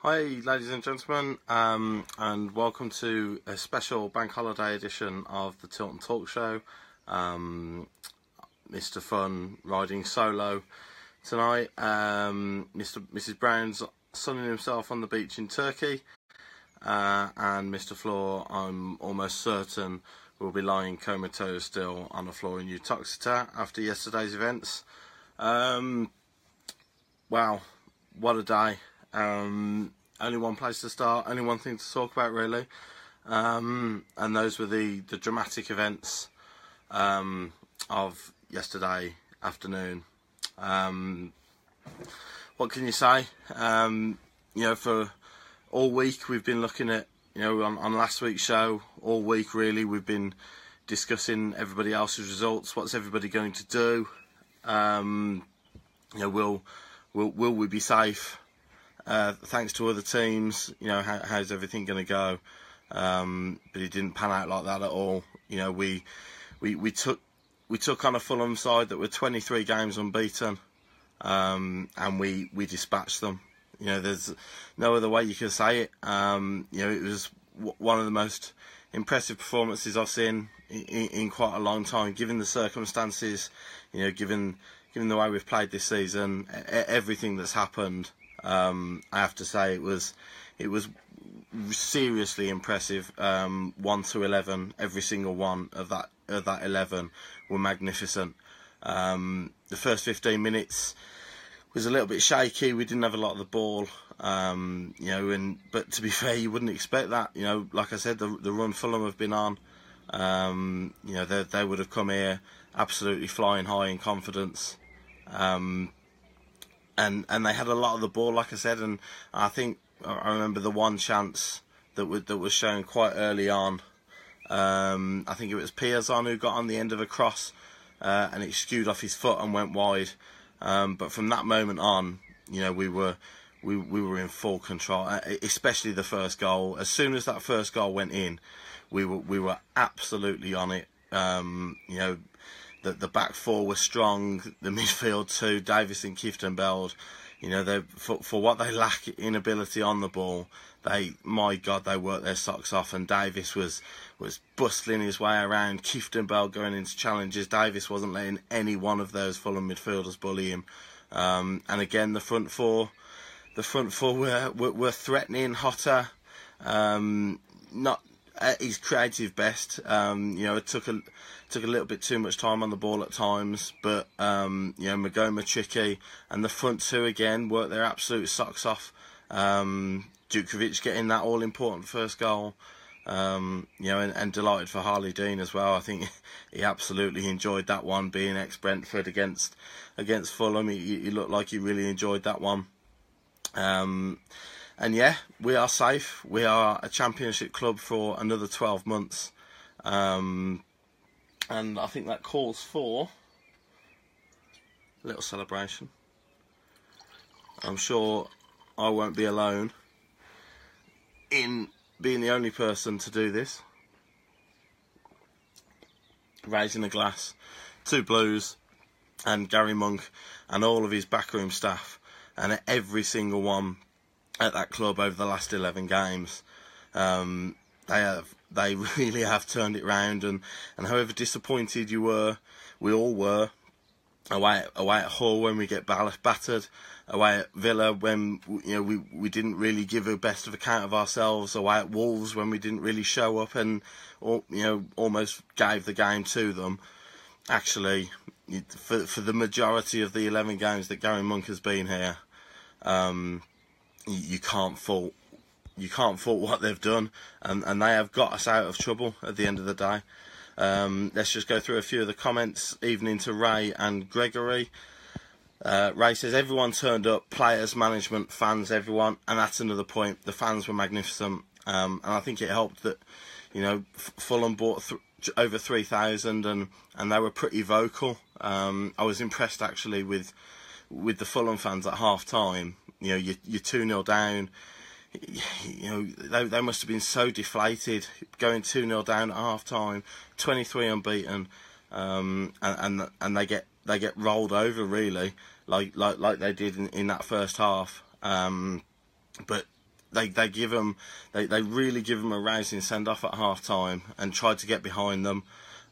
Hi ladies and gentlemen, and welcome to a special bank holiday edition of the Tilton Talk Show. Mr. Fun riding solo tonight. Mrs. Brown's sunning himself on the beach in Turkey, and Mr. Floor, I'm almost certain, will be lying comatose still on the floor in Uttoxeter after yesterday's events. Wow, what a day. Only one place to start, only one thing to talk about really, and those were the dramatic events of yesterday afternoon. What can you say? For all week we've been looking at, on last week's show, all week really we've been discussing everybody else's results. What's everybody going to do? Will we be safe? Thanks to other teams, how's everything going to go? But it didn't pan out like that at all. We took on a Fulham side that were 23 games unbeaten, and we dispatched them. There's no other way you can say it. It was one of the most impressive performances I've seen in quite a long time, given the circumstances. Given the way we've played this season, everything that's happened. I have to say it was seriously impressive. 1 to 11, every single one of that 11 were magnificent. The first 15 minutes was a little bit shaky. We didn't have a lot of the ball, but to be fair, you wouldn't expect that. Like I said, the run Fulham have been on, they would have come here absolutely flying high in confidence. And they had a lot of the ball, like I said, and I remember the one chance that was shown quite early on. I think it was Piazon who got on the end of a cross, and it skewed off his foot and went wide. But from that moment on, we were in full control, especially the first goal. As soon as that first goal went in, we were absolutely on it. The back four was strong, the midfield too, Davis and Kieftenbeld, for what they lack in ability on the ball, they worked their socks off, and Davis was bustling his way around, Kieftenbeld going into challenges. Davis wasn't letting any one of those Fulham midfielders bully him. And again, the front four were threatening, hotter, not at his creative best. It took a little bit too much time on the ball at times, but Magoma tricky, and the front two again worked their absolute socks off. Djukovic getting that all important first goal, and delighted for Harley Dean as well. I think he absolutely enjoyed that one, being ex-Brentford against Fulham. He looked like he really enjoyed that one. And yeah, we are safe. We are a Championship club for another 12 months. And I think that calls for a little celebration. I'm sure I won't be alone in being the only person to do this. Raising a glass to Blues and Gary Monk and all of his backroom staff, and every single one at that club over the last 11 games. They really have turned it round, and however disappointed we all were, away at Hull when we get battered, away at Villa when we didn't really give a best of account of ourselves, away at Wolves when we didn't really show up and almost gave the game to them. Actually, for the majority of the 11 games that Gary Monk has been here, you can't fault what they've done, and they have got us out of trouble at the end of the day. Let's just go through a few of the comments. Evening to Ray and Gregory. Ray says everyone turned up, players, management, fans, everyone, and that's another point. The fans were magnificent, and I think it helped that Fulham bought over 3,000, and they were pretty vocal. I was impressed actually with the Fulham fans at half time. You're 2-0 down. They must have been so deflated going 2-0 down at half time, 23 unbeaten, and they get rolled over really, like they did in that first half. But they really give them a rousing send off at half time and tried to get behind them,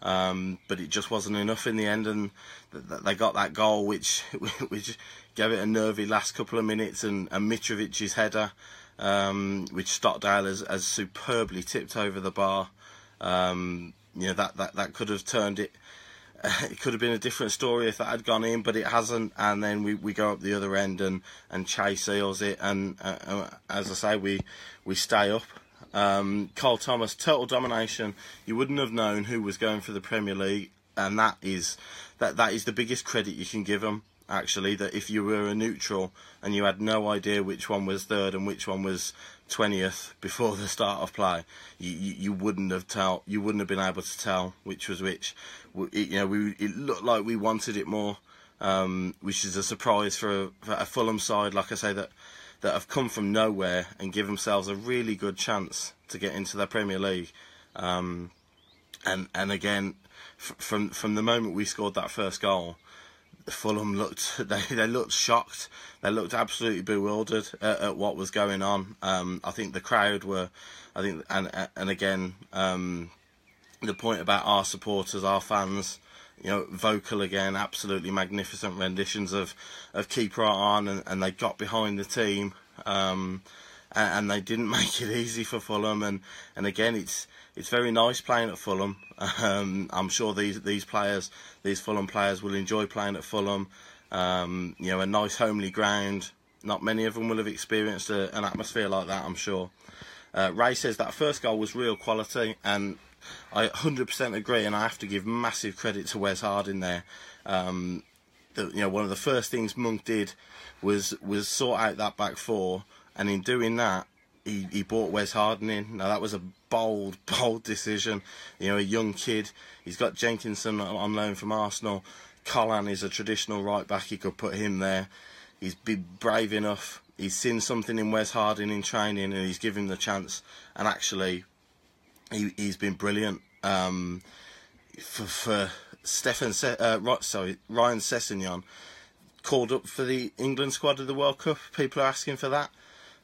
but it just wasn't enough in the end, and they got that goal which gave it a nervy last couple of minutes, and Mitrovic's header, which Stockdale has superbly tipped over the bar. That could have turned it. It could have been a different story if that had gone in, but it hasn't. And then we go up the other end, and Che seals it. And as I say, we stay up. Cole Thomas, total domination. You wouldn't have known who was going for the Premier League, and that is the biggest credit you can give him. Actually, that if you were a neutral and you had no idea which one was third and which one was 20th before the start of play, you wouldn't have been able to tell which was which. It looked like we wanted it more, which is a surprise for a Fulham side, like I say, that have come from nowhere and give themselves a really good chance to get into the Premier League. And again, from the moment we scored that first goal, Fulham they looked shocked. They looked absolutely bewildered at what was going on. I think the crowd were, and again, the point about our supporters, our fans, vocal again, absolutely magnificent renditions of Keep Right On, and they got behind the team, and they didn't make it easy for Fulham, and again, it's very nice playing at Fulham. I'm sure these Fulham players will enjoy playing at Fulham. A nice homely ground. Not many of them will have experienced an atmosphere like that, I'm sure. Ray says that first goal was real quality, and I 100% agree, and I have to give massive credit to Wes Harding there. One of the first things Monk did was sort out that back four, and in doing that, he brought Wes Harding in. Now that was a bold decision. A young kid. He's got Jenkinson on loan from Arsenal. Collan is a traditional right back. He could put him there. He's been brave enough. He's seen something in Wes Harding in training, and he's given him the chance. And actually, he's been brilliant. For Ryan Sessegnon, called up for the England squad of the World Cup. People are asking for that.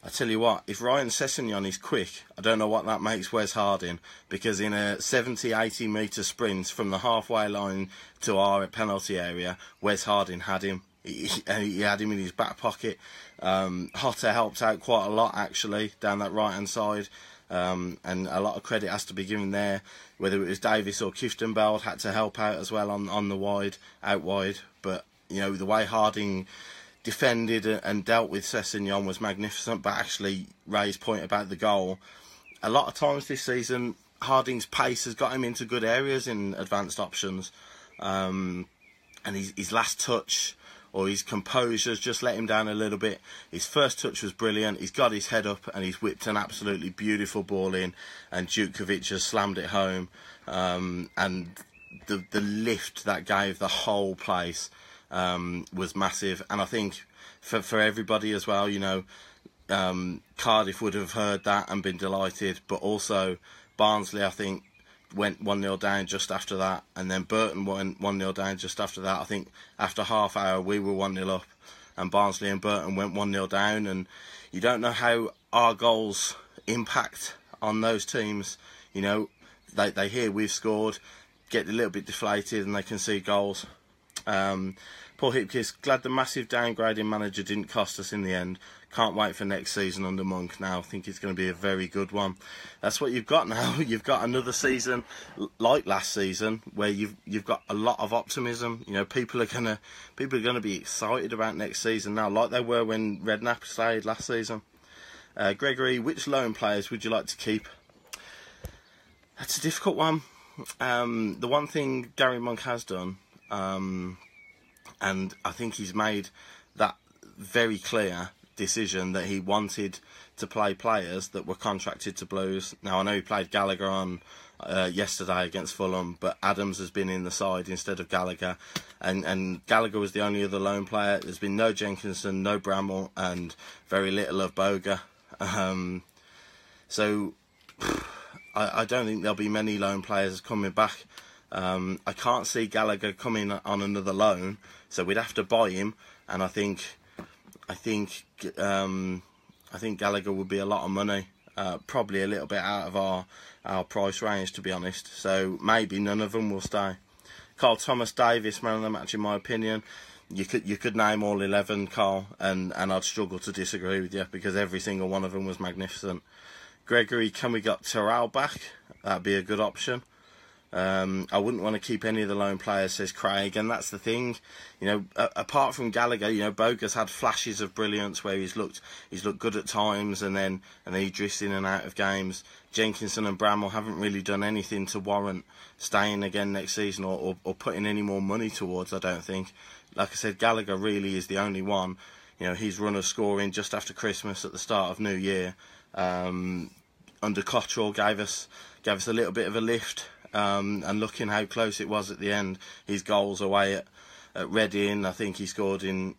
I tell you what, if Ryan Sessegnon is quick, I don't know what that makes Wes Harding, because in a 70-80 metre sprint from the halfway line to our penalty area, Wes Harding had him. He had him in his back pocket. Hotter helped out quite a lot, actually, down that right-hand side. And a lot of credit has to be given there. Whether it was Davis or Kieftenbeld had to help out as well on the out wide. But, the way Harding defended and dealt with Sessegnon was magnificent. But actually, Ray's point about the goal, a lot of times this season, Harding's pace has got him into good areas in advanced options, and his last touch or his composure's just let him down a little bit. His first touch was brilliant. He's got his head up and he's whipped an absolutely beautiful ball in, and Djukovic has slammed it home, and the lift that gave the whole place was massive. And I think for everybody as well, Cardiff would have heard that and been delighted, but also Barnsley, I think, went 1-0 down just after that, and then Burton went 1-0 down just after that. I think after half hour we were 1-0 up, and Barnsley and Burton went 1-0 down, and you don't know how our goals impact on those teams. They hear we've scored, get a little bit deflated, and they can see goals. Paul Hipkiss, glad the massive downgrade in manager didn't cost us in the end. Can't wait for next season under Monk now. I think it's going to be a very good one. That's what you've got now. You've got another season like last season where you've got a lot of optimism. People are gonna be excited about next season now, like they were when Redknapp stayed last season. Gregory, which loan players would you like to keep? That's a difficult one. The one thing Gary Monk has done, and I think he's made that very clear decision, that he wanted to play players that were contracted to Blues. Now, I know he played Gallagher on yesterday against Fulham, but Adams has been in the side instead of Gallagher, and Gallagher was the only other loan player. There's been no Jenkinson, no Bramall, and very little of Boga. So I don't think there'll be many loan players coming back. I can't see Gallagher coming on another loan, so we'd have to buy him, and I think I think Gallagher would be a lot of money, probably a little bit out of our price range, to be honest. So maybe none of them will stay. Carl Thomas Davis, man of the match in my opinion. You could name all 11, Carl, and I'd struggle to disagree with you, because every single one of them was magnificent. Gregory, can we get Terrell back? That'd be a good option. I wouldn't want to keep any of the lone players, says Craig, and that's the thing. You know, apart from Gallagher, you know, Boga's had flashes of brilliance where he's looked good at times, and then he drifts in and out of games. Jenkinson and Bramall haven't really done anything to warrant staying again next season, or putting any more money towards, I don't think. Like I said, Gallagher really is the only one. You know, his run of scoring just after Christmas at the start of New Year, under Cottrell, gave us a little bit of a lift. And looking how close it was at the end, his goals away at Reading, I think he scored I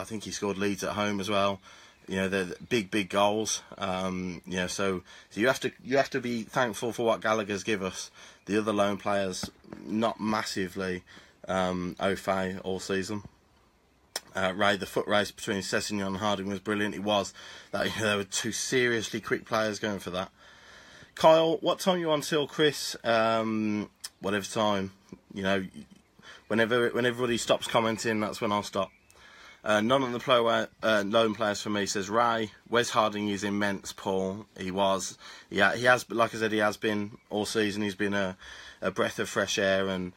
think he scored Leeds at home as well. You know, they're big goals. You know, so you have to be thankful for what Gallagher's give us. The other lone players, not massively au fait all season. Ray, the foot race between Sessegnon and Harding was brilliant. It was. There were two seriously quick players going for that. Kyle, what time you on till, Chris? Whatever time. You know, when everybody stops commenting, that's when I'll stop. None of the lone players for me, says Ray. Wes Harding is immense, Paul. He has, like I said, he has been all season. He's been a breath of fresh air, and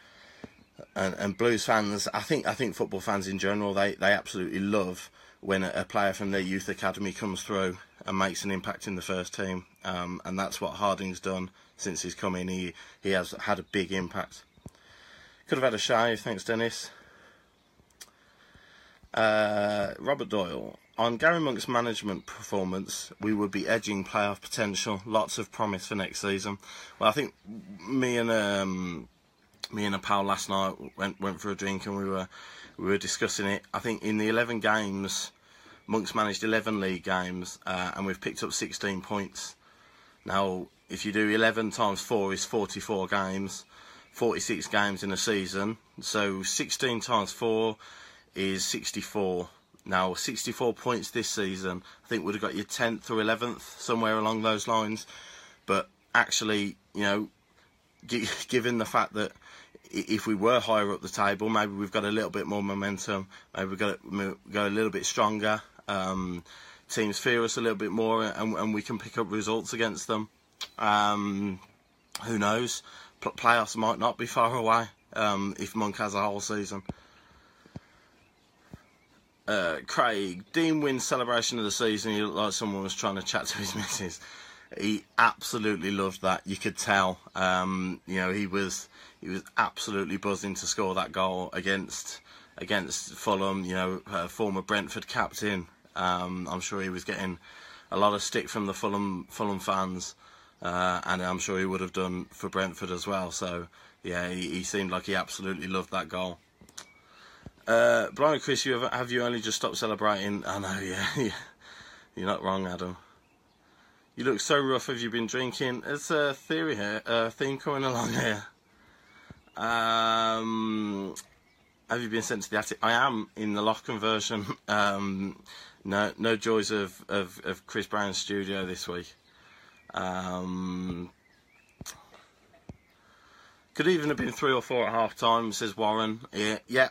Blues fans, I think football fans in general, they absolutely love when a player from their youth academy comes through and makes an impact in the first team, and that's what Harding's done since he's come in. He has had a big impact. Could have had a shave, thanks Dennis. Robert Doyle, on Gary Monk's management performance, we would be edging playoff potential. Lots of promise for next season. Well, I think me and a pal last night went for a drink, and we were discussing it. I think in the 11 games, Monk's managed 11 league games, and we've picked up 16 points. Now, if you do 11 times 4 is 44 games, 46 games in a season. So 16 times 4 is 64. Now, 64 points this season, I think would have got you 10th or 11th, somewhere along those lines. But actually, you know, given the fact that if we were higher up the table, maybe we've got a little bit more momentum, maybe we've got to go a little bit stronger. Teams fear us a little bit more, and we can pick up results against them. Who knows? Playoffs might not be far away if Monk has a whole season. Craig, Dean wins celebration of the season. He looked like someone was trying to chat to his missus. He absolutely loved that. You could tell. You know, he was absolutely buzzing to score that goal against Fulham. You know, former Brentford captain. I'm sure he was getting a lot of stick from the Fulham fans, and I'm sure he would have done for Brentford as well. So yeah, he seemed like he absolutely loved that goal. Blimey, Chris, have you only just stopped celebrating? I know, yeah. You're not wrong, Adam. You look so rough. Have you been drinking? There's a theory here, theme coming along here. Have you been sent to the attic? I am in the lock conversion. No joys of Chris Brown's studio this week. Could even have been 3 or 4 at half time, says Warren. Yeah.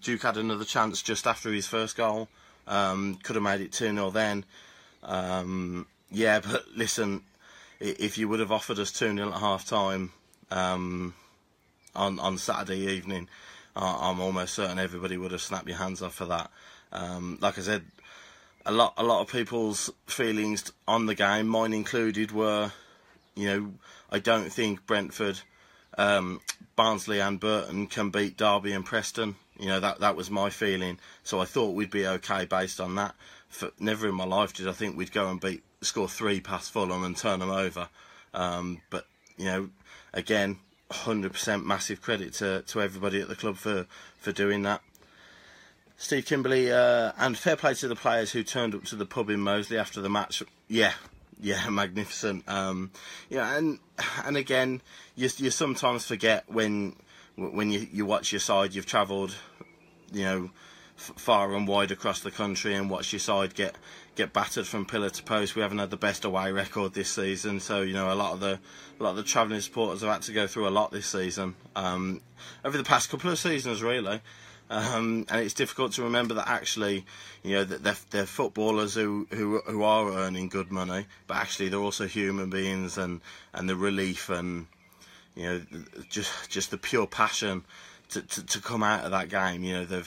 Duke had another chance just after his first goal. Could have made it 2-0 then. Yeah, but listen, if you would have offered us 2-0 at half time on Saturday evening, I'm almost certain everybody would have snapped your hands off for that. Like I said, a lot of people's feelings on the game, mine included, were, you know, I don't think Brentford, Barnsley and Burton can beat Derby and Preston. You know, that was my feeling. So I thought we'd be okay based on that. Never in my life did I think we'd go and score 3 past Fulham and turn them over. But, you know, again, 100% massive credit to everybody at the club for doing that. Steve Kimberley, and fair play to the players who turned up to the pub in Moseley after the match. Yeah, magnificent. Yeah, and again, you sometimes forget when you watch your side. You've travelled, you know, far and wide across the country and watch your side get battered from pillar to post. We haven't had the best away record this season, so you know a lot of the travelling supporters have had to go through a lot this season, over the past couple of seasons really. And it's difficult to remember that actually, you know, that they're footballers who are earning good money, but actually they're also human beings, and the relief and, you know, just the pure passion to come out of that game. You know,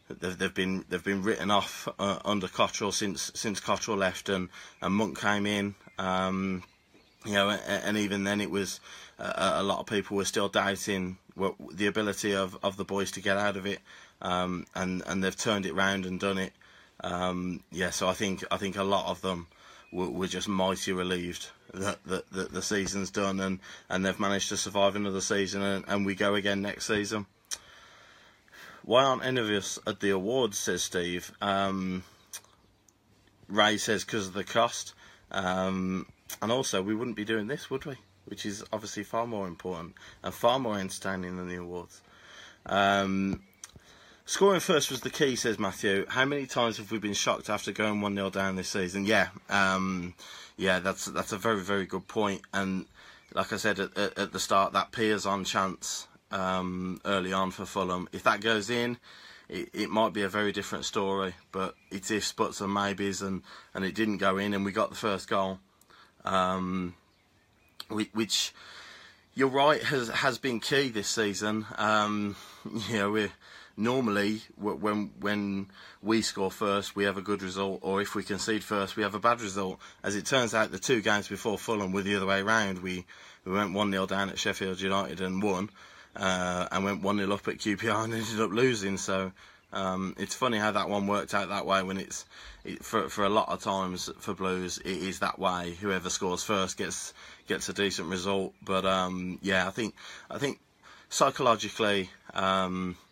they've been written off under Cottrell since Cottrell left and Monk came in. You know, and even then it was a lot of people were still doubting the ability of the boys to get out of it. And they've turned it round and done it. Yeah, so I think a lot of them were just mighty relieved that the season's done, and they've managed to survive another season, and we go again next season. Why aren't any of us at the awards, says Steve. Ray says because of the cost, and also we wouldn't be doing this, would we? Which is obviously far more important and far more entertaining than the awards. Scoring first was the key, says Matthew. How many times have we been shocked after going 1-0 down this season? Yeah, yeah, that's a very, very good point. And like I said at the start, that Piers on chance early on for Fulham, if that goes in, it might be a very different story. But it's ifs, buts and maybes, and it didn't go in, and we got the first goal, which you're right has been key this season. You know, normally when we score first we have a good result, or if we concede first we have a bad result. As it turns out, the two games before Fulham were the other way around. We went 1-0 down at Sheffield United and won, and went 1-0 up at QPR and ended up losing. So it's funny how that one worked out that way, when for a lot of times for Blues it is that way. Whoever scores first gets a decent result. But yeah, I think psychologically,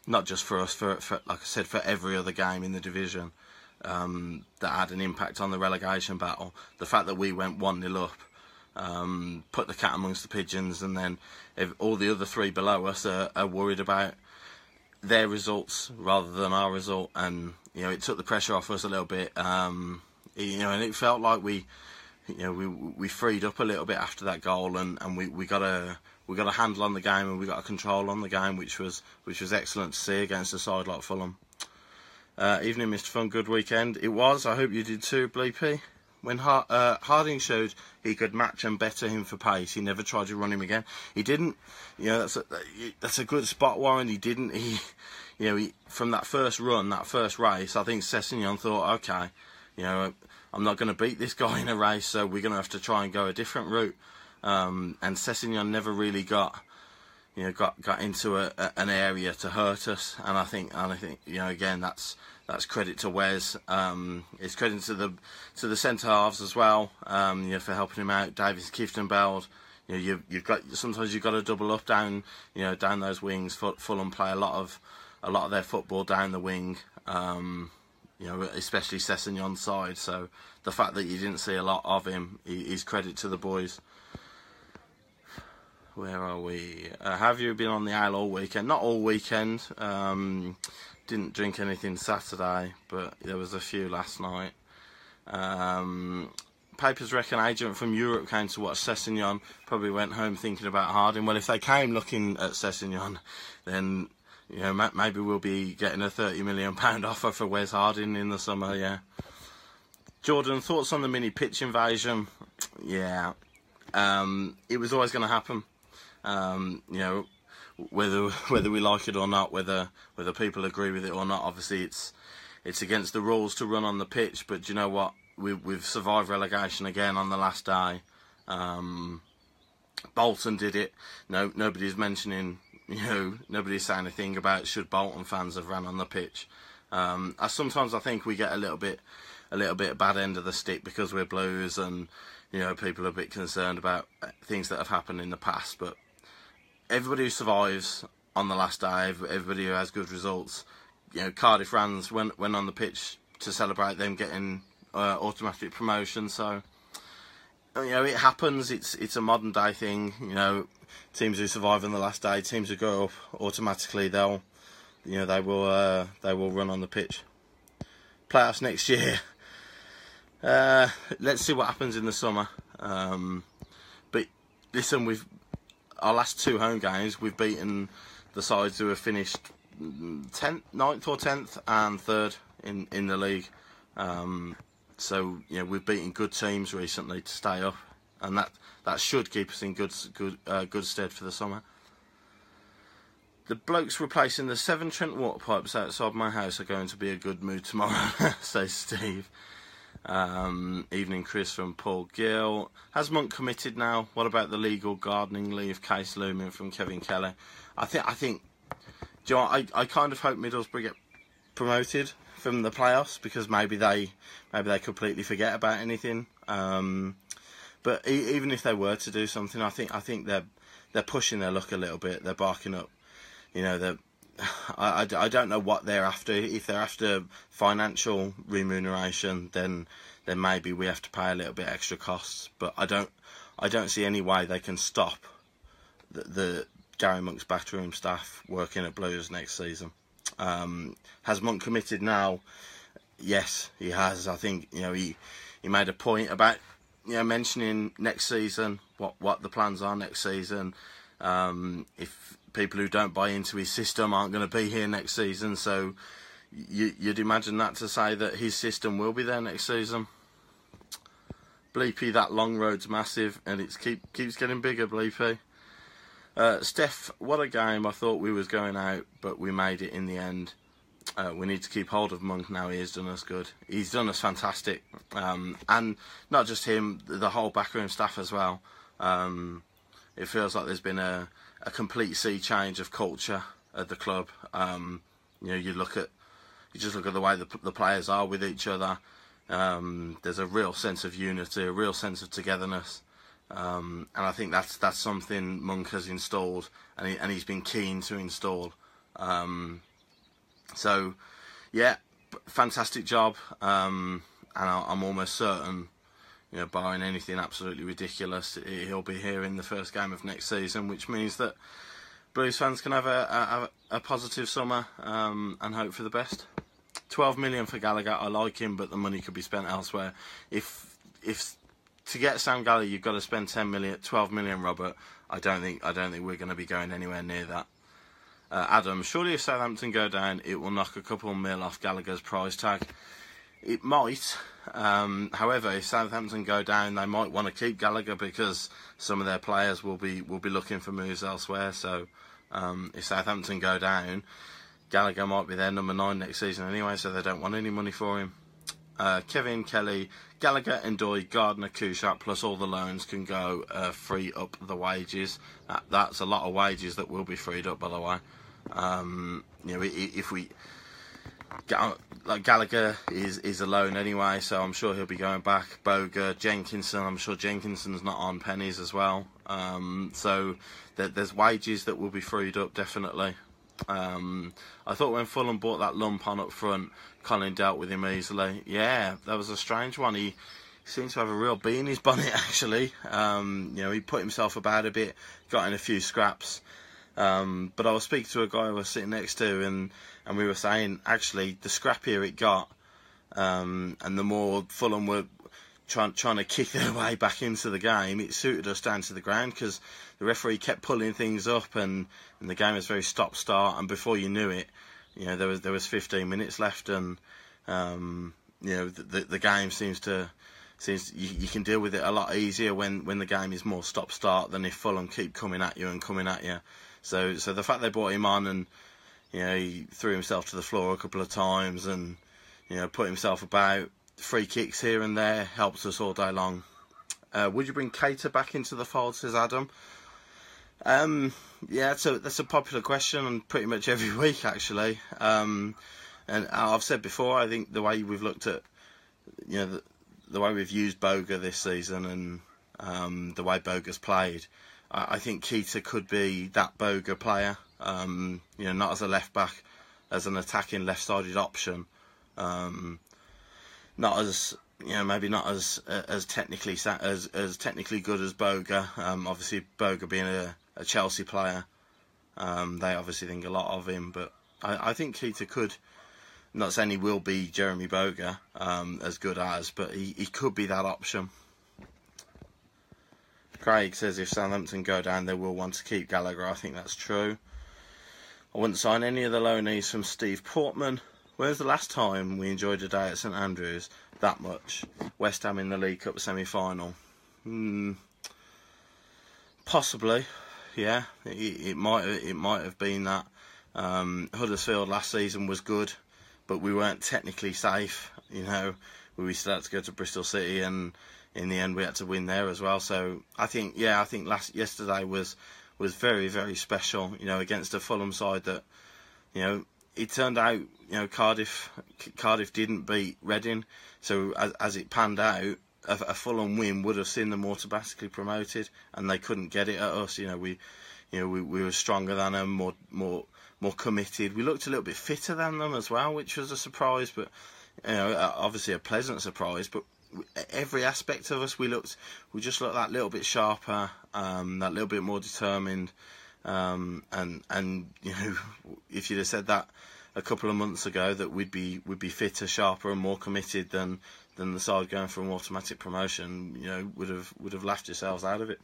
not just for us, for like I said, for every other game in the division, that had an impact on the relegation battle. The fact that we went 1-0 up, put the cat amongst the pigeons, and then if all the other three below us are worried about their results rather than our result, and you know, it took the pressure off us a little bit. You know, and it felt like we freed up a little bit after that goal, and we got a handle on the game, and we got a control on the game, which was excellent to see against a side like Fulham. Evening, Mr. Fun, good weekend. It was. I hope you did too, Bleepy. When Harding showed he could match and better him for pace, he never tried to run him again. He didn't. You know, that's a good spot, Warren. He didn't. You know, from that first run, that first race, I think Sessegnon thought, okay, you know, I'm not going to beat this guy in a race, so we're going to have to try and go a different route. And Sessegnon never really got into an area to hurt us. And I think you know, again, that's credit to Wes. It's credit to the centre halves as well. You know, for helping him out. Davis, Kieftenbeld. You know, sometimes you've got to double up down those wings. Fulham play a lot of their football down the wing. You know, especially Sessegnon's side. So the fact that you didn't see a lot of him is credit to the boys. Where are we? Have you been on the Isle all weekend? Not all weekend. Didn't drink anything Saturday, but there was a few last night. Papers reckon agent from Europe came to watch Sessegnon, probably went home thinking about Harding. Well, if they came looking at Sessegnon, then you know, maybe we'll be getting a £30 million offer for Wes Harding in the summer. Yeah. Jordan, thoughts on the mini pitch invasion? Yeah, it was always going to happen. You know, whether we like it or not, whether people agree with it or not. Obviously, it's against the rules to run on the pitch. But do you know what? We've survived relegation again on the last day. Bolton did it. No, nobody's mentioning. You know, nobody's saying anything about should Bolton fans have ran on the pitch. Sometimes I think we get a little bit bad end of the stick because we're Blues, and you know, people are a bit concerned about things that have happened in the past. But everybody who survives on the last day, everybody who has good results, you know, Cardiff Rans went on the pitch to celebrate them getting automatic promotion. So you know, it happens. It's a modern day thing. You know, teams who survive on the last day, teams who go up automatically, they'll you know, they will run on the pitch. Playoffs next year. Let's see what happens in the summer. But listen, our last 2 home games, we've beaten the sides who have finished 9th or 10th and 3rd in the league. So you know, we've beaten good teams recently to stay up, and that should keep us in good stead for the summer. The blokes replacing the 7 Trent water pipes outside my house are going to be a good mood tomorrow, says Steve. Evening Chris from Paul Gill. Has Monk committed now? What about the legal gardening leave case looming from Kevin Kelly? I think. Do you know what, I kind of hope Middlesbrough get promoted from the playoffs, because maybe they completely forget about anything. But even if they were to do something, I think they're pushing their luck a little bit. They're barking up. You know, I don't know what they're after. If they're after financial remuneration, then maybe we have to pay a little bit extra costs. But I don't see any way they can stop the Gary Monk's backroom staff working at Blues next season. Has Monk committed now? Yes, he has. I think, you know, he made a point about, you know, mentioning next season, what the plans are next season. If people who don't buy into his system aren't going to be here next season, so you'd imagine that to say that his system will be there next season. Bleepy, that long road's massive, and it keeps getting bigger, Bleepy. Steph, what a game. I thought we was going out, but we made it in the end. We need to keep hold of Monk now. He has done us good. He's done us fantastic. And not just him, the whole backroom staff as well. It feels like there's been a complete sea change of culture at the club. You know, you just look at the way the players are with each other. There's a real sense of unity, a real sense of togetherness. And I think that's something Monk has installed, and he's been keen to install. So, yeah, fantastic job. And I'm almost certain, you know, barring anything absolutely ridiculous, he'll be here in the first game of next season, which means that Blues fans can have a positive summer and hope for the best. 12 million for Gallagher. I like him, but the money could be spent elsewhere. If to get Sam Gallagher, you've got to spend 12 million, Robert. I don't think we're going to be going anywhere near that. Adam, surely if Southampton go down, it will knock a couple mil off Gallagher's price tag. It might. However, if Southampton go down, they might want to keep Gallagher because some of their players will be looking for moves elsewhere. So, if Southampton go down, Gallagher might be their number 9 next season anyway, so they don't want any money for him. Kevin Kelly, Gallagher, Ndoye, Gardner, Kushak, plus all the loans can go free up the wages. That's a lot of wages that will be freed up, by the way. You know, if we like Gallagher is a loan anyway, so I'm sure he'll be going back. Boga, Jenkinson, I'm sure Jenkinson's not on pennies as well. So there's wages that will be freed up, definitely. I thought when Fulham bought that lump on up front, Colin dealt with him easily. Yeah, that was a strange one. He seems to have a real bee in his bonnet, actually. You know, he put himself about a bit, got in a few scraps. But I was speaking to a guy I was sitting next to, and we were saying, actually, the scrappier it got, and the more Fulham were trying to kick their way back into the game, it suited us down to the ground, because the referee kept pulling things up, and the game was very stop-start, and before you knew it, you know, there was 15 minutes left, and you know, the game seems you can deal with it a lot easier when the game is more stop-start than if Fulham keep coming at you. So the fact they brought him on, and you know, he threw himself to the floor a couple of times, and you know, put himself about. Free kicks here and there helps us all day long. Would you bring Keita back into the fold, says Adam? Yeah, so that's a popular question, and pretty much every week, actually. And I've said before, I think the way we've looked at, you know, the way we've used Boga this season, and the way Boga's played, I think Keita could be that Boga player. You know, not as a left back, as an attacking left-sided option. Not as, you know, maybe not as technically as technically good as Boga. Obviously, Boga being a Chelsea player, they obviously think a lot of him. But I think Keita could. I'm not saying he will be Jeremy Boga as good as, but he could be that option. Craig says if Southampton go down, they will want to keep Gallagher. I think that's true. I wouldn't sign any of the loanees from Steve Portman. Where's the last time we enjoyed a day at St Andrews that much? West Ham in the League Cup semi-final. Possibly, yeah. It might have been that. Huddersfield last season was good, but we weren't technically safe. You know, we still had to go to Bristol City, and in the end we had to win there as well. So I think yesterday was very, very special. You know, against a Fulham side that, you know, it turned out, you know, Cardiff didn't beat Reading, so as it panned out, a Fulham win would have seen them automatically promoted, and they couldn't get it at us. You know, we were stronger than them, more committed. We looked a little bit fitter than them as well, which was a surprise, but you know, obviously a pleasant surprise. But every aspect of us, we just looked that little bit sharper, that little bit more determined. And you know, if you'd have said that a couple of months ago, that we'd be fitter, sharper, and more committed than the side going for an automatic promotion, you know, would have laughed yourselves out of it.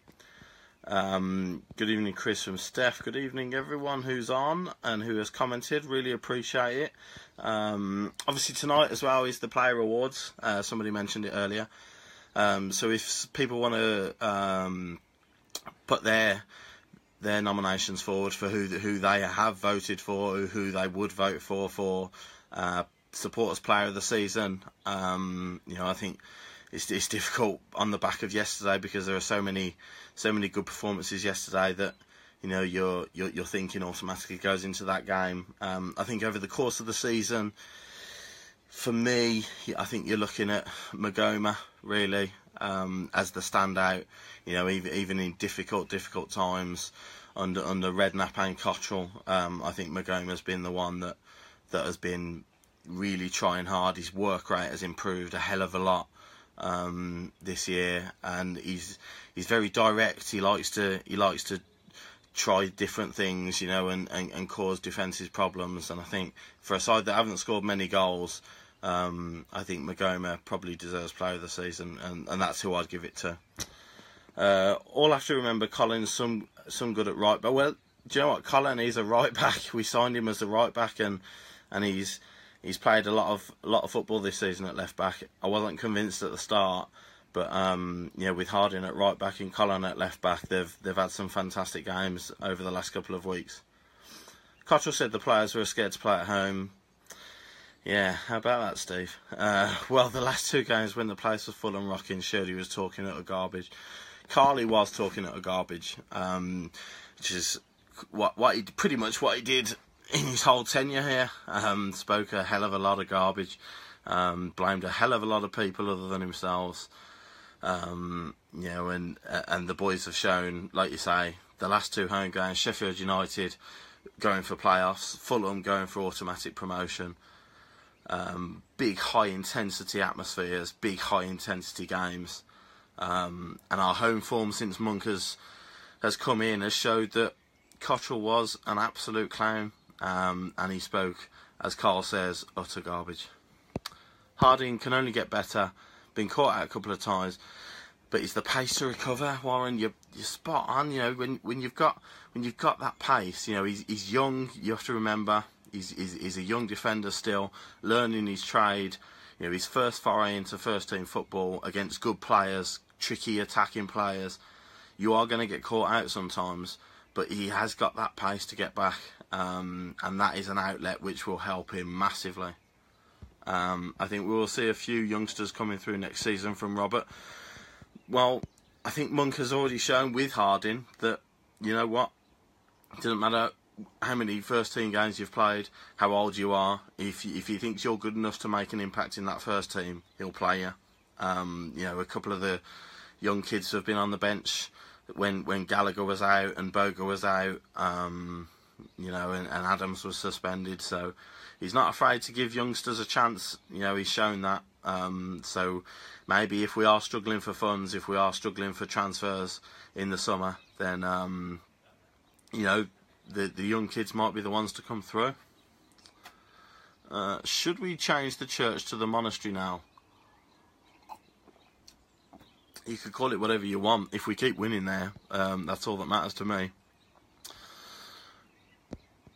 Good evening, Chris from Steph. Good evening, everyone who's on and who has commented. Really appreciate it. Obviously tonight as well is the player awards. Somebody mentioned it earlier. So if people want to put their nominations forward for who they have voted for, who they would vote for supporters player of the season, you know, I think it's difficult on the back of yesterday, because there are so many good performances yesterday that, you know, your thinking automatically goes into that game. I think over the course of the season, for me, I think you're looking at Magoma really as the standout. You know, even in difficult times under Redknapp and Cottrell, I think Magoma's been the one that has been really trying hard. His work rate has improved a hell of a lot this year, and he's very direct. He likes to try different things, you know, and cause defences problems. And I think for a side that haven't scored many goals, I think Magoma probably deserves player of the season, and that's who I'd give it to. All have to remember Colin's some good at right back. Well, do you know what, Colin? He's a right back. We signed him as a right back, and he's played a lot of football this season at left back. I wasn't convinced at the start, but yeah, with Harding at right back and Colin at left back, they've had some fantastic games over the last couple of weeks. Cottrell said the players were scared to play at home. Yeah, how about that, Steve? Well, the last two games when the place was full and rocking, Shirley was talking utter garbage. Carly was talking utter garbage, which is pretty much what he did in his whole tenure here. Spoke a hell of a lot of garbage, blamed a hell of a lot of people other than themselves. You know, and the boys have shown, like you say, the last two home games, Sheffield United going for playoffs, Fulham going for automatic promotion. Big high intensity atmospheres, big high intensity games, and our home form since Monk has come in has showed that Cottrell was an absolute clown, and he spoke, as Carl says, utter garbage. Harding can only get better, been caught out a couple of times, but it's the pace to recover. Warren, you're spot on. You know, when you've got that pace, you know, he's young. You have to remember. He's a young defender still, learning his trade. You know, his first foray into first team football against good players, tricky attacking players. You are going to get caught out sometimes, but he has got that pace to get back, and that is an outlet which will help him massively. I think we will see a few youngsters coming through next season from Robert. Well, I think Monk has already shown with Harding that, you know what, it doesn't matter how many first team games you've played, how old you are. If he thinks you're good enough to make an impact in that first team, he'll play you. You know, a couple of the young kids have been on the bench when Gallagher was out and Boga was out, you know, and Adams was suspended. So he's not afraid to give youngsters a chance. You know, he's shown that. So maybe if we are struggling for funds, if we are struggling for transfers in the summer, then you know, the young kids might be the ones to come through. Should we change the church to the monastery now? You could call it whatever you want. If we keep winning there, that's all that matters to me.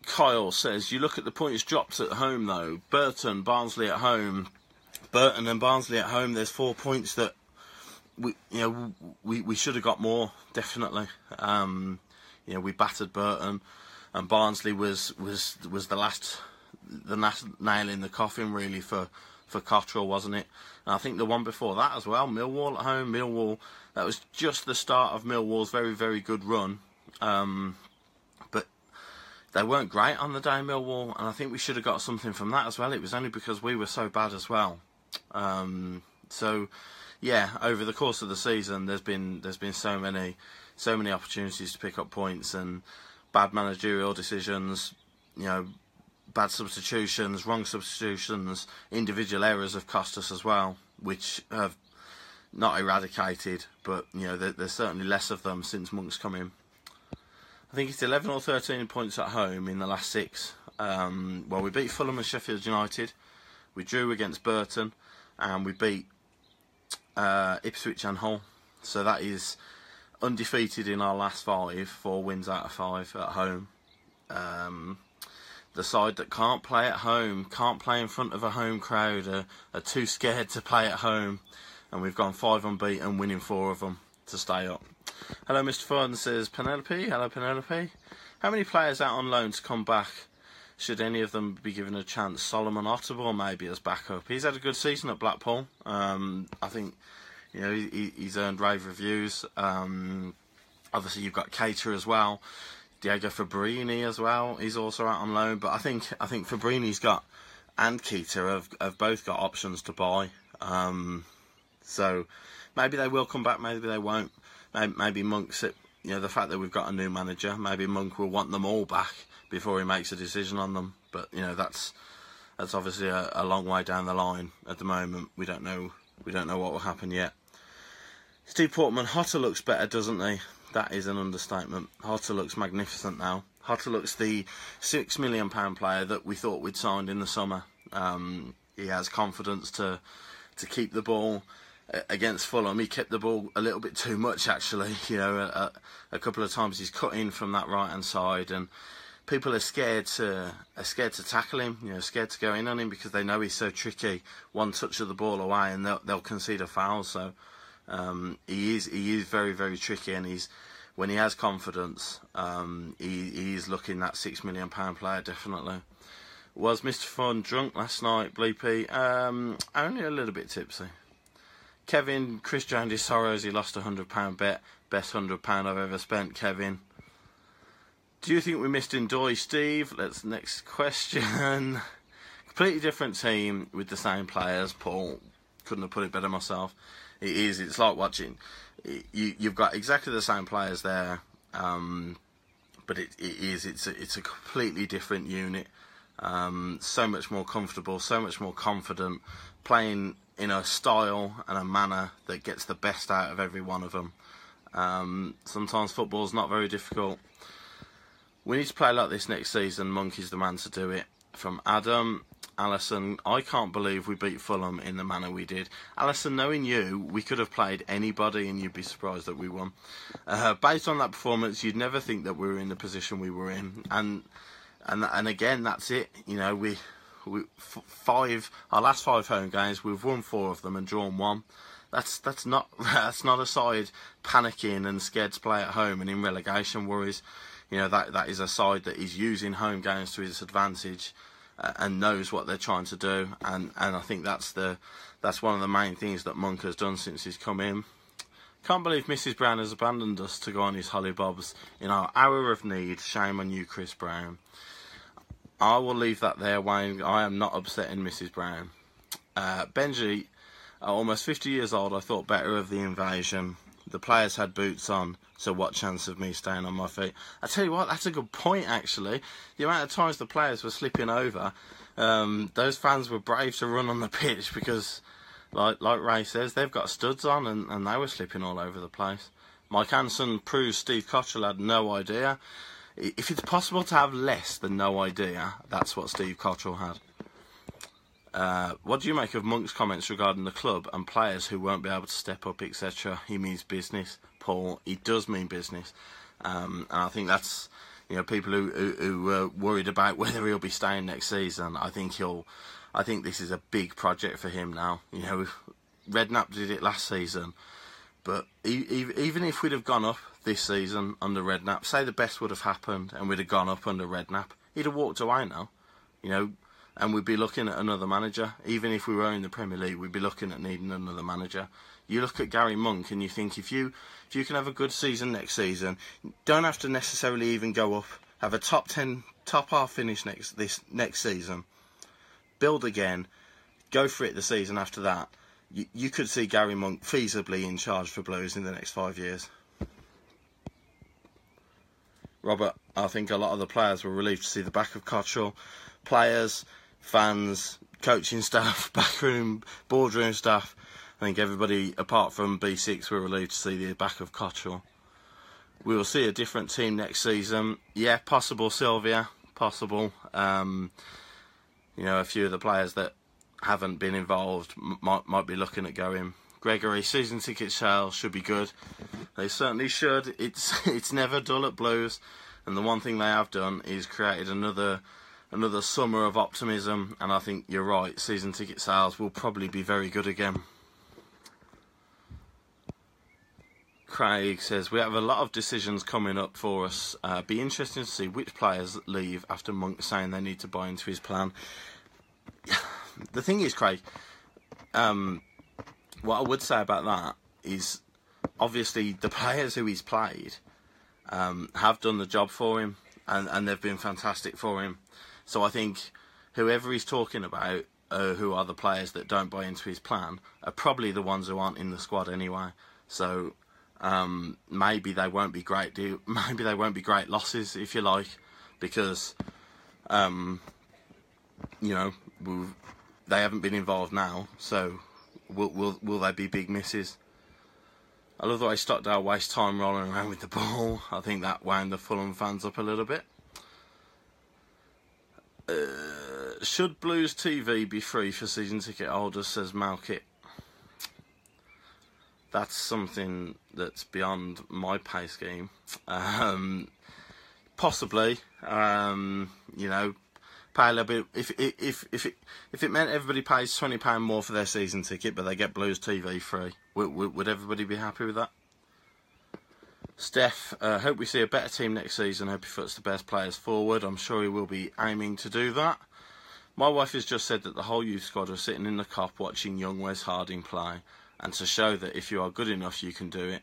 Kyle says, you look at the points dropped at home though. Burton, Barnsley at home. Burton and Barnsley at home, there's 4 points that we should have got more, definitely. We battered Burton, and Barnsley was the last nail in the coffin really for Cottrell, wasn't it? And I think the one before that as well, Millwall at home. Millwall, that was just the start of Millwall's very, very good run. But they weren't great on the day, Millwall, and I think we should have got something from that as well. It was only because we were so bad as well. So yeah, over the course of the season, there's been so many opportunities to pick up points, and bad managerial decisions, bad substitutions, wrong substitutions, individual errors have cost us as well, which have not eradicated, but there's certainly less of them since Monk's come in. I think it's 11 or 13 points at home in the last 6. We beat Fulham and Sheffield United, we drew against Burton, and we beat Ipswich and Hull. So that is undefeated in our last 5, 4 wins out of 5 at home. The side that can't play at home, can't play in front of a home crowd, are too scared to play at home, and we've gone 5 unbeaten, winning 4 of them to stay up. Hello, Mr. Fun, says Penelope. Hello, Penelope. How many players out on loan to come back? Should any of them be given a chance? Solomon Otterbourne maybe as backup. He's had a good season at Blackpool. I think he's earned rave reviews. Obviously you've got Cater as well. Diego Fabrini as well. He's also out on loan. But I think Fabrini's got, and Keita have both got options to buy. So maybe they will come back. Maybe they won't. Maybe Monk's the fact that we've got a new manager. Maybe Monk will want them all back before he makes a decision on them. But that's obviously a long way down the line at the moment. We don't know what will happen yet. Steve Portman, Hotter looks better, doesn't he? That is an understatement. Hotter looks magnificent now. Hotter looks the £6 million player that we thought we'd signed in the summer. He has confidence to keep the ball. Against Fulham, he kept the ball a little bit too much, actually. A couple of times he's cut in from that right-hand side, and people are scared to tackle him. Scared to go in on him because they know he's so tricky. One touch of the ball away, and they'll concede a foul. So he is very, very tricky, and when he has confidence, he is looking that £6 million player definitely. Was Mr. Fun drunk last night, Bleepy? Only a little bit tipsy. Kevin, Chris drowned his sorrows. He lost a £100 bet. Best £100 I've ever spent, Kevin. Do you think we missed Ndoye, Steve? Next question. Completely different team with the same players. Paul, couldn't have put it better myself. It's like watching. You've got exactly the same players there, but it's a completely different unit. So much more comfortable, so much more confident, playing in a style and a manner that gets the best out of every one of them. Sometimes football's not very difficult. We need to play like this next season. Monk is the man to do it. From Adam, Alison, I can't believe we beat Fulham in the manner we did. Alison, knowing you, we could have played anybody and you'd be surprised that we won. Based on that performance, you'd never think that we were in the position we were in. And again, that's it. Our last 5 home games, we've won 4 of them and drawn 1. That's not a side panicking and scared to play at home and in relegation worries. That is a side that is using home games to its advantage and knows what they're trying to do. And I think that's one of the main things that Monk has done since he's come in. Can't believe Mrs. Brown has abandoned us to go on his hollybobs in our hour of need. Shame on you, Chris Brown. I will leave that there, Wayne. I am not upsetting Mrs. Brown. Benji, almost 50 years old, I thought better of the invasion. The players had boots on, so what chance of me staying on my feet? I tell you what, that's a good point, actually. The amount of times the players were slipping over, those fans were brave to run on the pitch because, like Ray says, they've got studs on and they were slipping all over the place. Mike Hansen proves Steve Cottrell had no idea. If it's possible to have less than no idea, that's what Steve Cottrell had. What do you make of Monk's comments regarding the club and players who won't be able to step up, etc.? He means business, Paul. He does mean business, and I think that's, you know, people who are worried about whether he'll be staying next season. I think this is a big project for him now. You know, Redknapp did it last season, but even if we'd have gone up this season under Redknapp, say the best would have happened and we'd have gone up under Redknapp, he'd have walked away now, you know, and we'd be looking at another manager. Even if we were in the Premier League, we'd be looking at needing another manager. You look at Gary Monk and you think, if you can have a good season next season, don't have to necessarily even go up, have a top 10, top half finish next season, build again, go for it the season after that. You could see Gary Monk feasibly in charge for Blues in the next 5 years. Robert, I think a lot of the players were relieved to see the back of Cottrell. Players, fans, coaching staff, backroom, boardroom staff. I think everybody, apart from B6, were relieved to see the back of Cottrell. We will see a different team next season. Yeah, possible Sylvia, possible. You know, a few of the players that haven't been involved might be looking at going. Gregory, season ticket sales should be good. They certainly should. It's never dull at Blues, and the one thing they have done is created another summer of optimism. And I think you're right. Season ticket sales will probably be very good again. Craig says, we have a lot of decisions coming up for us. Be interesting to see which players leave after Monk saying they need to buy into his plan. The thing is, Craig, what I would say about that is, obviously, the players who he's played have done the job for him, and they've been fantastic for him. So I think whoever he's talking about, who are the players that don't buy into his plan, are probably the ones who aren't in the squad anyway. So maybe they won't be great. Maybe they won't be great losses, if you like, because you know, they haven't been involved now. So will they be big misses? I love the way Stockdale wastes time rolling around with the ball. I think that wound the Fulham fans up a little bit. Should Blues TV be free for season ticket holders, says Malkit. That's something that's beyond my pay scheme. Possibly, you know, pay a little bit. If it meant everybody pays £20 more for their season ticket, but they get Blues TV free, would everybody be happy with that? Steph, hope we see a better team next season. Hope he puts the best players forward. I'm sure he will be aiming to do that. My wife has just said that the whole youth squad are sitting in the cop watching young Wes Harding play, and to show that if you are good enough, you can do it.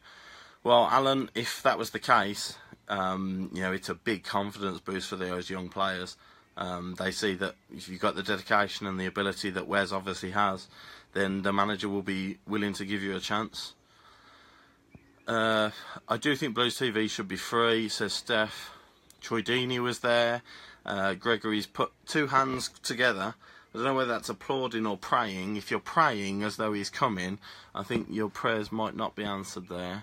Well, Alan, if that was the case, you know, it's a big confidence boost for those young players. They see that if you've got the dedication and the ability that Wes obviously has, then the manager will be willing to give you a chance. I do think Blues TV should be free, says Steph. Troy Deeney was there. Gregory's put two hands together. I don't know whether that's applauding or praying. If you're praying as though he's coming, I think your prayers might not be answered there.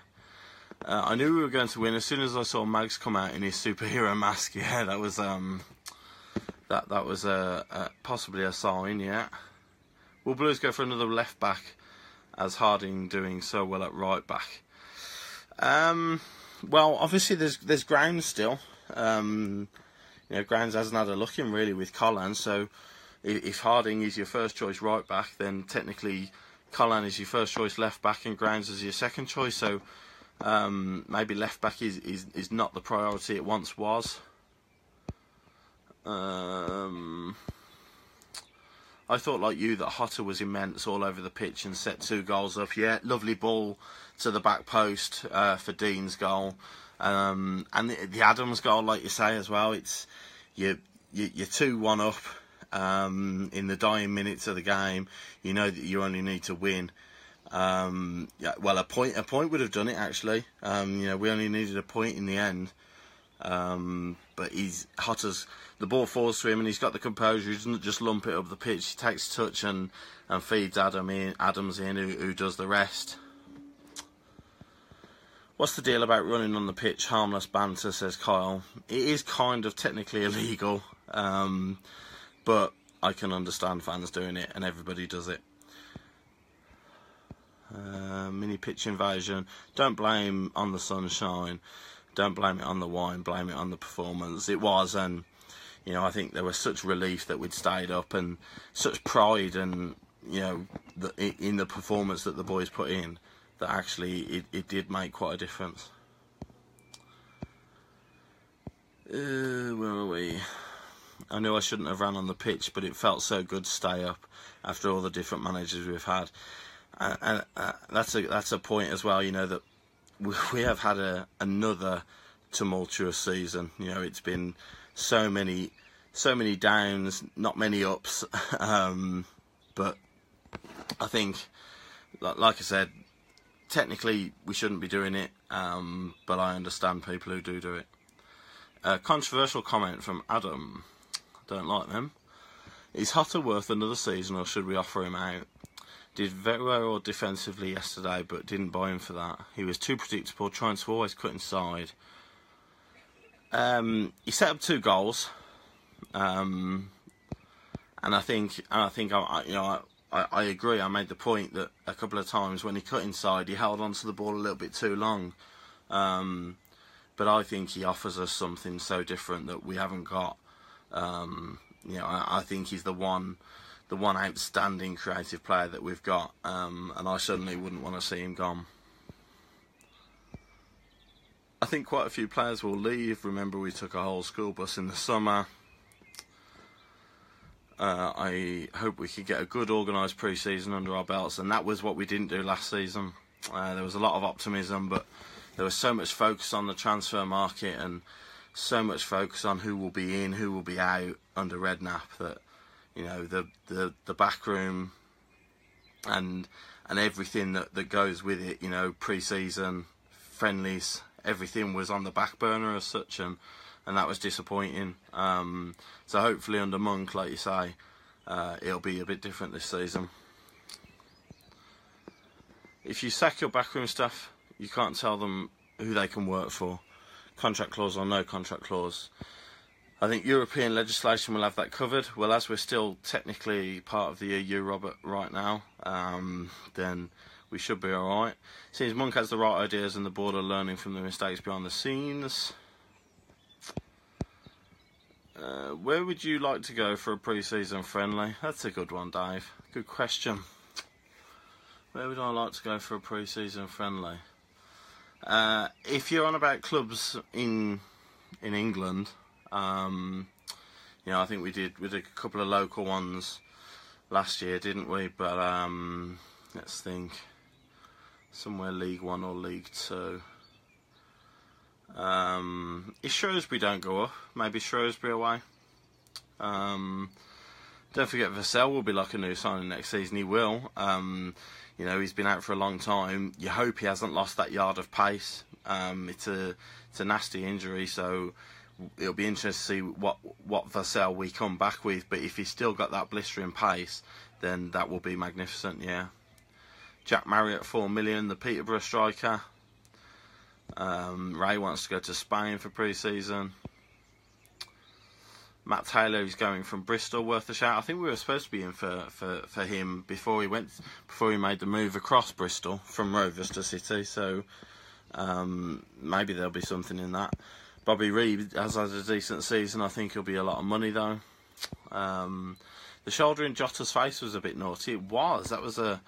I knew we were going to win as soon as I saw Mags come out in his superhero mask. Yeah, that was that was possibly a sign. Yeah. Will Blues go for another left back, as Harding doing so well at right back? Well, obviously there's Grounds still. You know, Grounds hasn't had a look in really with Collan, so if Harding is your first choice right back, then technically Collan is your first choice left back and Grounds is your second choice. So maybe left back is not the priority it once was. I thought, like you, that Hotter was immense all over the pitch and set 2 goals up. Yeah, lovely ball to the back post for Dean's goal. And the Adams goal, like you say as well, it's you're 2-1 up in the dying minutes of the game. You know that you only need to win. Yeah, well, a point would have done it actually. You know, we only needed a point in the end. But Hotter's, the ball falls to him and he's got the composure. He doesn't just lump it up the pitch. He takes touch and feeds Adams in, who does the rest. What's the deal about running on the pitch? Harmless banter, says Kyle. It is kind of technically illegal, but I can understand fans doing it, and everybody does it. Mini pitch invasion. Don't blame on the sunshine. Don't blame it on the wine. Blame it on the performance. It was, and you know, I think there was such relief that we'd stayed up, and such pride, and you know, in the performance that the boys put in, that actually it did make quite a difference. Where are we? I knew I shouldn't have ran on the pitch, but it felt so good to stay up after all the different managers we've had. And that's a point as well, you know, that we have had another tumultuous season. You know, it's been so many downs, not many ups. But I think, like I said, technically we shouldn't be doing it, but I understand people who do it. Controversial comment from Adam. Don't like them. Is Hotter worth another season, or should we offer him out? Did very well defensively yesterday, but didn't buy him for that. He was too predictable, trying to always cut inside. He set up 2 goals, and I think I agree. I made the point that a couple of times when he cut inside, he held onto the ball a little bit too long. But I think he offers us something so different that we haven't got. You know, I think he's the one outstanding creative player that we've got, and I certainly wouldn't want to see him gone. I think quite a few players will leave. Remember, we took a whole school bus in the summer. I hope we could get a good organised pre-season under our belts, and that was what we didn't do last season. There was a lot of optimism, but there was so much focus on the transfer market and so much focus on who will be in, who will be out under Redknapp, that, you know, the back room and everything that goes with it, you know, pre-season, friendlies, everything was on the back burner as such, and that was disappointing. So hopefully under Monk, like you say, it'll be a bit different this season. If you sack your backroom staff, you can't tell them who they can work for, contract clause or no contract clause. I think European legislation will have that covered. Well, as we're still technically part of the EU, Robert, right now, then we should be alright. Seems Monk has the right ideas and the board are learning from the mistakes behind the scenes. Where would you like to go for a pre-season friendly? That's a good one, Dave. Good question. Where would I like to go for a pre-season friendly? If you're on about clubs in England, you know, I think we did a couple of local ones last year, didn't we? But let's think, somewhere League 1 or League 2. If Shrewsbury don't go up, maybe Shrewsbury away. Don't forget Vassell will be like a new signing next season. He will. You know, he's been out for a long time. You hope he hasn't lost that yard of pace. It's a nasty injury, so it'll be interesting to see what Vassell we come back with. But if he's still got that blistering pace, then that will be magnificent. Yeah. Jack Marriott, 4 million, the Peterborough striker. Ray wants to go to Spain for pre-season. Matt Taylor is going from Bristol, worth a shout. I think we were supposed to be in for him before he made the move across Bristol from Rovers to City. So maybe there'll be something in that. Bobby Reed has had a decent season. I think he'll be a lot of money though. The shoulder in Jota's face was a bit naughty. It was. I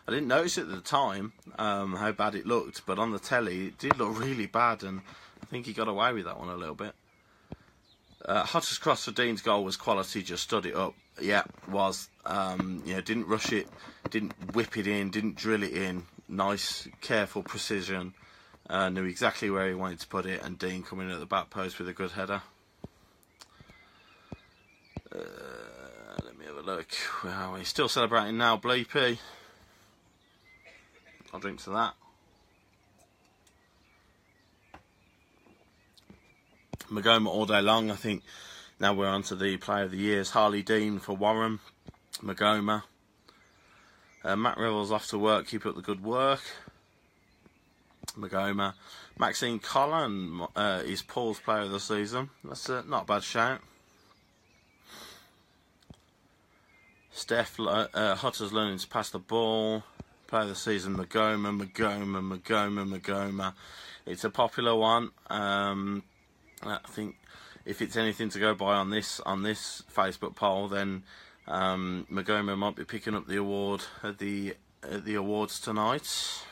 didn't notice it at the time how bad it looked, but on the telly it did look really bad, and I think he got away with that one a little bit. Hottest cross for Dean's goal was quality, just stood it up. Yeah, was. You know, didn't rush it, didn't whip it in, didn't drill it in. Nice, careful precision. Knew exactly where he wanted to put it, and Dean coming in at the back post with a good header. Let me have a look. Where are we? Still celebrating now, Bleepy. I'll drink to that. Magoma all day long. I think now we're on to the player of the years. Harley Dean for Warren. Magoma. Matt Rivers off to work. Keep up the good work. Magoma. Maxine Collin is Paul's player of the season. That's not a bad shout. Hutter's learning to pass the ball. Player of the season, Magoma. It's a popular one. I think if it's anything to go by on this Facebook poll, then Magoma might be picking up the award at the awards tonight.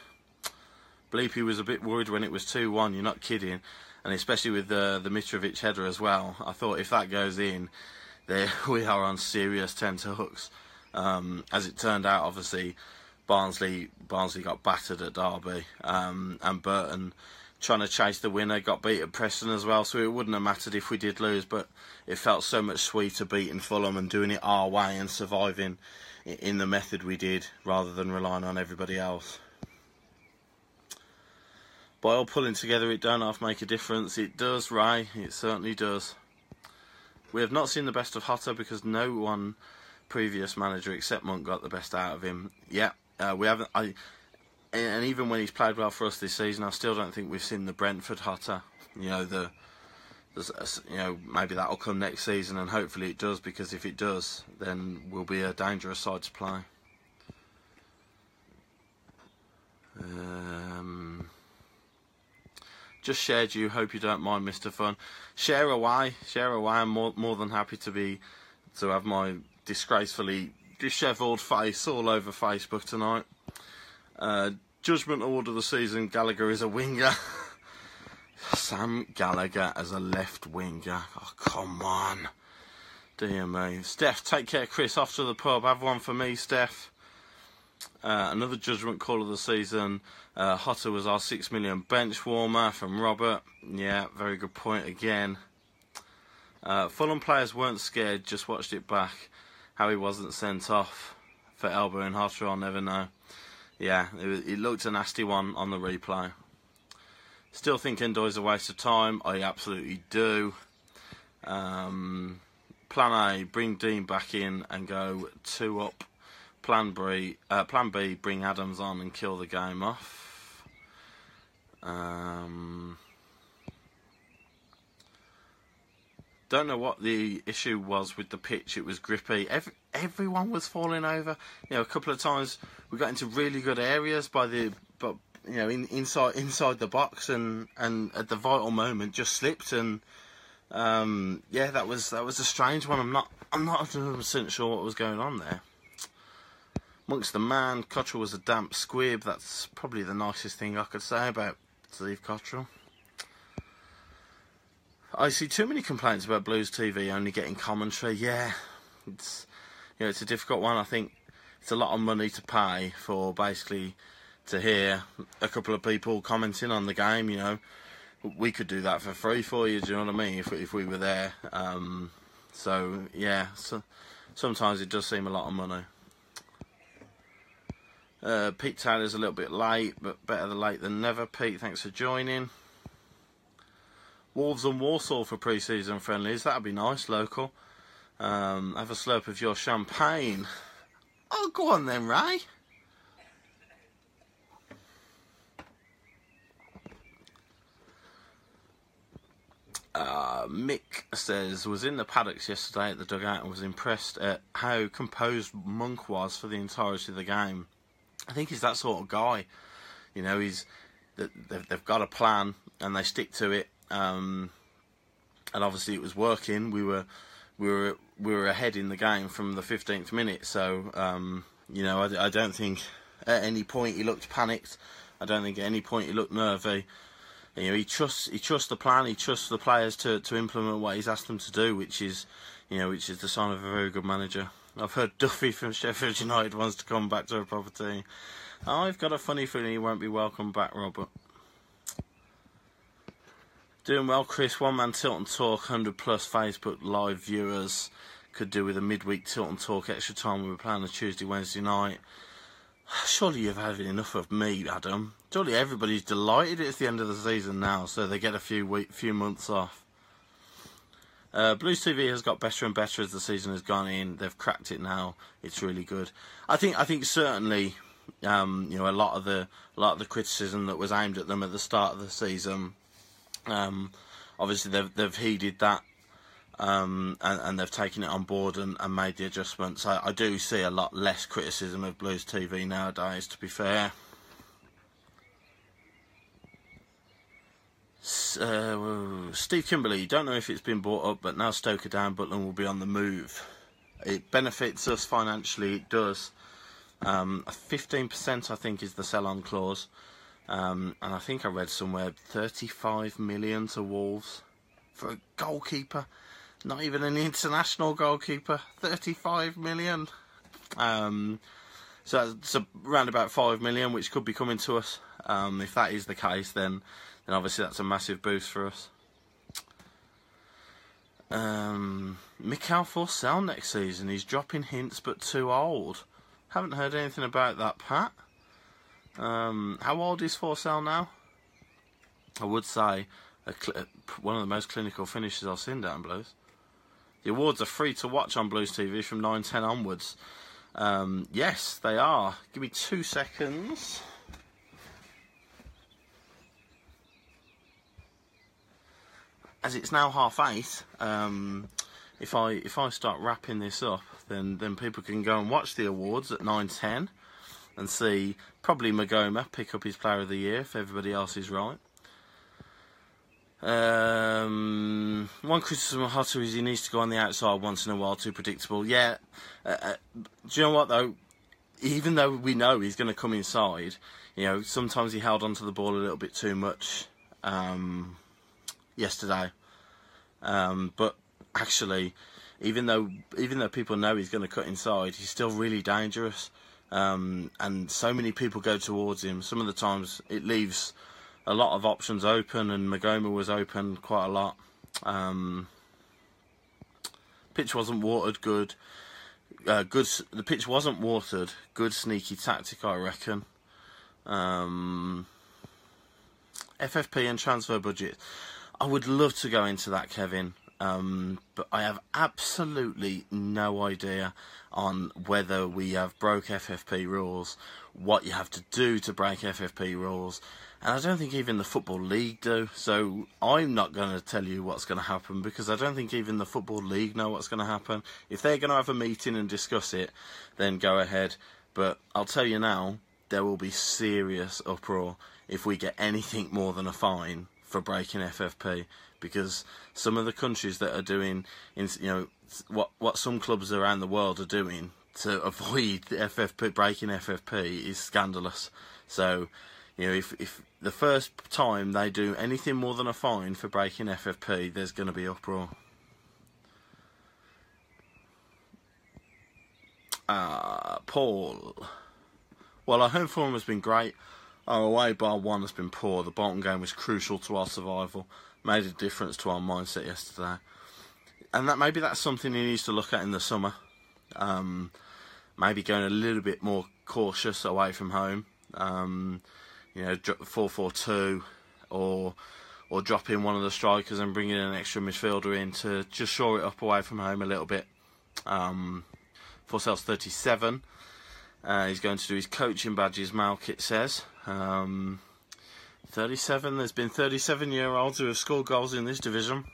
Bleepy was a bit worried when it was 2-1. You're not kidding, and especially with the Mitrovic header as well. I thought if that goes in, we are on serious tenterhooks. As it turned out, obviously, Barnsley got battered at Derby, and Burton, trying to chase the winner, got beat at Preston as well, so it wouldn't have mattered if we did lose, but it felt so much sweeter beating Fulham and doing it our way and surviving in the method we did, rather than relying on everybody else. By all pulling together, it don't half make a difference. It does, Ray, it certainly does. We have not seen the best of Hotter because no one previous manager except Monk got the best out of him. Yeah, we haven't. And even when he's played well for us this season, I still don't think we've seen the Brentford Hotter. You know, maybe that'll come next season, and hopefully it does, because if it does, then we'll be a dangerous side to play. Just shared you. Hope you don't mind, Mr. Fun. Share away. I'm more than happy to have my disgracefully dishevelled face all over Facebook tonight. Judgment award of the season, Gallagher is a winger. Sam Gallagher as a left winger. Oh, come on. Dear me. Steph, take care, Chris. Off to the pub. Have one for me, Steph. Another judgment call of the season. Hotter was our 6 million bench warmer, from Robert. Yeah, very good point again. Fulham players weren't scared, just watched it back. How he wasn't sent off for elbowing Hotter, I'll never know. Yeah, it looked a nasty one on the replay. Still think Endoy's a waste of time. I absolutely do. Plan A, bring Dean back in and go 2 up. Plan B, bring Adams on and kill the game off. Don't know what the issue was with the pitch. It was grippy. Everyone was falling over. You know, a couple of times we got into really good areas inside the box, and at the vital moment just slipped. And yeah, that was a strange one. I'm not 100% sure what was going on there. Monk's the man. Cottrell was a damp squib. That's probably the nicest thing I could say about Steve Cottrell. I see too many complaints about Blues TV only getting commentary. Yeah, it's a difficult one. I think it's a lot of money to pay for basically to hear a couple of people commenting on the game. You know, we could do that for free for you. Do you know what I mean? If we were there. So yeah, sometimes it does seem a lot of money. Pete Taylor's a little bit late, but better than late than never. Pete, thanks for joining. Wolves and Walsall for pre-season friendlies. That'd be nice, local. Have a slurp of your champagne. Oh, go on then, Ray. Mick says, was in the paddocks yesterday at the dugout and was impressed at how composed Monk was for the entirety of the game. I think he's that sort of guy. You know, they've got a plan and they stick to it. And obviously it was working. We were ahead in the game from the 15th minute. So you know, I don't think at any point he looked panicked. I don't think at any point he looked nervy. You know, he trusts the plan. He trusts the players to implement what he's asked them to do, which is the sign of a very good manager. I've heard Duffy from Sheffield United wants to come back to a proper team. I've got a funny feeling he won't be welcome back, Robert. Doing well, Chris. One man Tilton Talk, 100 plus Facebook live viewers. Could do with a midweek Tilton Talk extra time. We were playing on Tuesday, Wednesday night. Surely you've had enough of me, Adam. Surely everybody's delighted it's the end of the season now, so they get a few months off. Blues TV has got better and better as the season has gone in. They've cracked it now. It's really good. I think certainly, you know, a lot of the criticism that was aimed at them at the start of the season, obviously they've heeded that and they've taken it on board and made the adjustments. I do see a lot less criticism of Blues TV nowadays, to be fair. Steve Kimberley, don't know if it's been brought up, but now Stoker down, Butland will be on the move. It benefits us financially, it does. 15% I think is the sell-on clause, and I think I read somewhere 35 million to Wolves for a goalkeeper, not even an international goalkeeper. 35 million. So it's around about 5 million, which could be coming to us. If that is the case, then obviously that's a massive boost for us. Mikhail for sale next season. He's dropping hints, but too old. Haven't heard anything about that, Pat. How old is for sale now? I would say one of the most clinical finishes I've seen down Blues. The awards are free to watch on Blues TV from 9:10 onwards. Yes, they are. Give me 2 seconds. As it's now 8:30, if I start wrapping this up, then people can go and watch the awards at 9:10 and see probably Magoma pick up his Player of the Year if everybody else is right. One criticism of Hotter is he needs to go on the outside once in a while, too predictable. Yeah, do you know what though? Even though we know he's going to come inside, you know, sometimes he held onto the ball a little bit too much yesterday. But actually, even though people know he's going to cut inside, he's still really dangerous. And so many people go towards him. Some of the times it leaves a lot of options open, and Magoma was open quite a lot. Pitch wasn't watered. Good. The pitch wasn't watered. Good sneaky tactic, I reckon. FFP and transfer budget. I would love to go into that, Kevin. But I have absolutely no idea on whether we have broke FFP rules, what you have to do to break FFP rules, and I don't think even the Football League do. So I'm not going to tell you what's going to happen, because I don't think even the Football League know what's going to happen. If they're going to have a meeting and discuss it, then go ahead. But I'll tell you now, there will be serious uproar if we get anything more than a fine for breaking FFP, because some of the countries that are doing, you know, what some clubs around the world are doing to avoid the FFP, breaking FFP, is scandalous. So, you know, if the first time they do anything more than a fine for breaking FFP, there's going to be uproar. Paul. Well, our home form has been great. Our away bar one has been poor. The Bolton game was crucial to our survival. Made a difference to our mindset yesterday. And maybe that's something he needs to look at in the summer. Maybe going a little bit more cautious away from home. You know, 4-4-2, or drop in one of the strikers and bring in an extra midfielder in to just shore it up away from home a little bit. Forsell's 37. He's going to do his coaching badges, Malkit says. 37. There's been 37-year-olds who have scored goals in this division.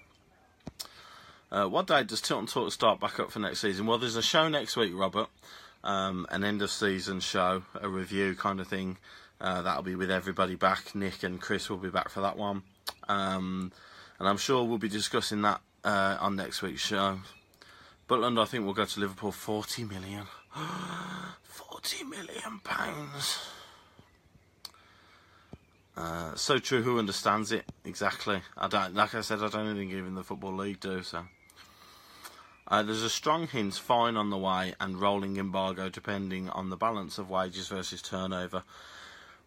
What day does Tilton Talk start back up for next season? Well, there's a show next week, Robert. An end-of-season show, a review kind of thing. That'll be with everybody back. Nick and Chris will be back for that one. And I'm sure we'll be discussing that on next week's show. Butland, I think, will go to Liverpool. 40 million. 40 million pounds. So true. Who understands it exactly? I don't. Like I said, I don't think even the Football League do. So there's a strong hint fine on the way and rolling embargo depending on the balance of wages versus turnover.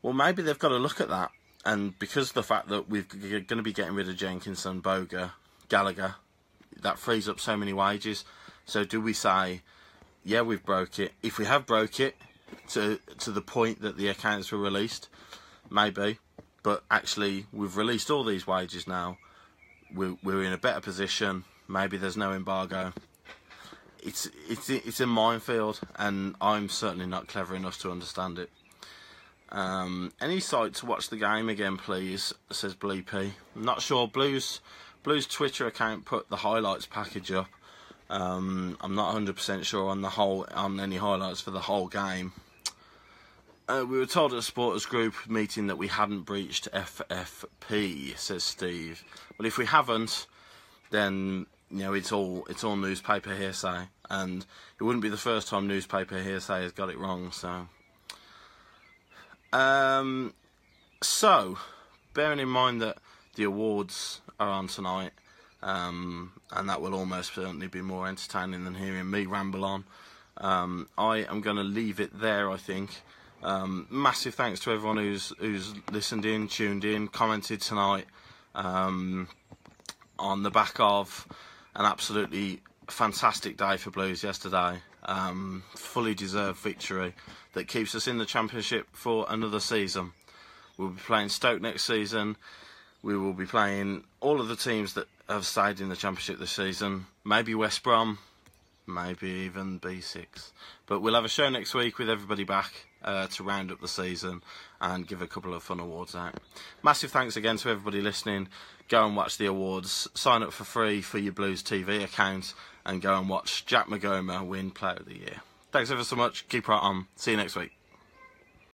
Well, maybe they've got to look at that. And because of the fact that we're going to be getting rid of Jenkinson, Boga, Gallagher, that frees up so many wages. So do we say, yeah, we've broke it? If we have broke it to the point that the accounts were released, maybe. But actually, we've released all these wages now. We're in a better position. Maybe there's no embargo. It's a minefield, and I'm certainly not clever enough to understand it. Any site to watch the game again, please, says Bleepy. I'm not sure. Blues Blues Twitter account put the highlights package up. I'm not 100% sure on any highlights for the whole game. We were told at a supporters group meeting that we hadn't breached FFP, says Steve. Well, if we haven't, then it's all newspaper hearsay, and it wouldn't be the first time newspaper hearsay has got it wrong. So, bearing in mind that the awards are on tonight, and that will almost certainly be more entertaining than hearing me ramble on, I am going to leave it there, I think. Massive thanks to everyone who's listened in, tuned in, commented tonight, on the back of an absolutely fantastic day for Blues yesterday. Fully deserved victory that keeps us in the Championship for another season. We'll be playing Stoke next season. We will be playing all of the teams that have stayed in the Championship this season. Maybe West Brom, maybe even B6. But we'll have a show next week with everybody back to round up the season and give a couple of fun awards out. Massive thanks again to everybody listening. Go and watch the awards. Sign up for free for your Blues TV account and go and watch Jack Magoma win Player of the Year. Thanks ever so much. Keep right on. See you next week.